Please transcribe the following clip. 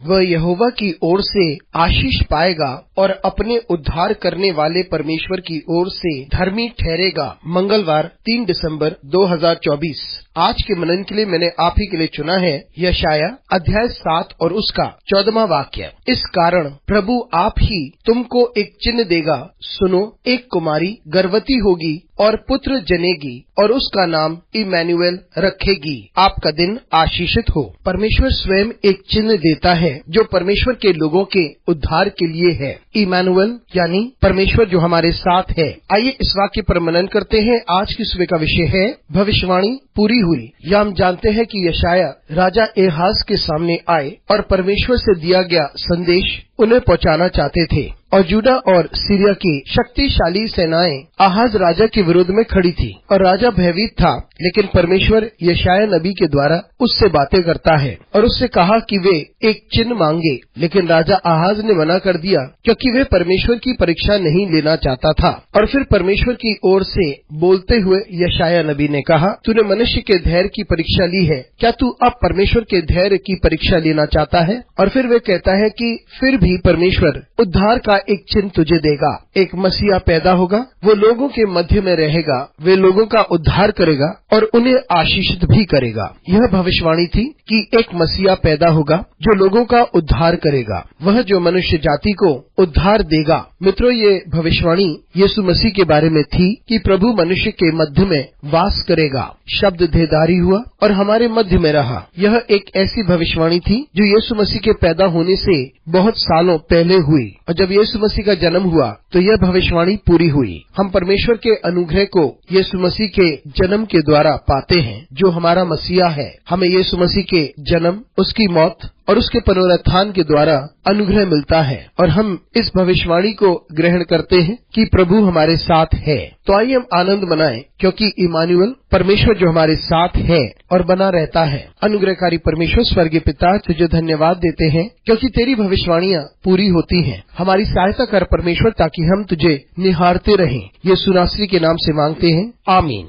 वह यहोवा की ओर से आशीष पाएगा और अपने उद्धार करने वाले परमेश्वर की ओर से धर्मी ठहरेगा। मंगलवार 3 दिसंबर 2024। आज के मनन के लिए मैंने आप ही के लिए चुना है यशाया अध्याय 7 और उसका 14वां वाक्य। इस कारण प्रभु आप ही तुमको एक चिन्ह देगा, सुनो, एक कुमारी गर्भवती होगी और पुत्र जनेगी और उसका नाम इमैनुएल रखेगी। आपका दिन आशीषित हो। परमेश्वर स्वयं एक चिन्ह देता है जो परमेश्वर के लोगों के उद्धार के लिए है। इमैनुएल यानी परमेश्वर जो हमारे साथ है। आइए इस वाक्य पर मनन करते हैं। आज की सुबह का विषय है भविष्यवाणी पूरी हुई। यह हम जानते हैं कि यशाया राजा एहाज के सामने आए और परमेश्वर से दिया गया संदेश उन्हें पहुंचाना चाहते थे और जुडा और सीरिया की शक्तिशाली सेनाएं आहाज राजा के विरोध में खड़ी थी और राजा भयभीत था। लेकिन परमेश्वर यशाया नबी के द्वारा उससे बातें करता है और उससे कहा कि वे एक चिन्ह मांगे, लेकिन राजा आहाज ने मना कर दिया क्योंकि वे परमेश्वर की परीक्षा नहीं लेना चाहता था। और फिर परमेश्वर की ओर से बोलते हुए यशाया नबी ने कहा, तूने मनुष्य के धैर्य की परीक्षा ली है, क्या तू अब परमेश्वर के धैर्य की परीक्षा लेना चाहता है? और फिर वे कहता है कि फिर भी परमेश्वर उद्धार का एक चिन्ह तुझे देगा। एक मसीहा पैदा होगा, वो लोगों के मध्य में रहेगा, वे लोगों का उद्धार करेगा और उन्हें आशीषित भी करेगा। यह भविष्यवाणी थी कि एक मसीहा पैदा होगा जो लोगों का उद्धार करेगा, वह जो मनुष्य जाति को उद्धार देगा। मित्रों, ये भविष्यवाणी यीशु मसीह के बारे में थी कि प्रभु मनुष्य के मध्य में वास करेगा। शब्द देहधारी हुआ और हमारे मध्य में रहा। यह एक ऐसी भविष्यवाणी थी जो यीशु मसीह के पैदा होने से बहुत सालों पहले हुई और जब यीशु मसीह का जन्म हुआ तो यह भविष्यवाणी पूरी हुई। हम परमेश्वर के अनुग्रह को यीशु मसीह के जन्म के द्वारा पाते हैं जो हमारा मसीहा है। हमें यीशु मसीह के जन्म, उसकी मौत और उसके पुनरुत्थान के द्वारा अनुग्रह मिलता है और हम इस भविष्यवाणी को ग्रहण करते हैं कि प्रभु हमारे साथ है। तो आइए हम आनंद मनाएं क्योंकि इमानुएल परमेश्वर जो हमारे साथ है और बना रहता है। अनुग्रहकारी परमेश्वर स्वर्गीय पिता, तुझे धन्यवाद देते हैं क्योंकि तेरी भविष्यवाणियां पूरी होती हैं। हमारी सहायता कर परमेश्वर ताकि हम तुझे निहारते रहें। यीशु नासरी के नाम से मांगते हैं, आमीन।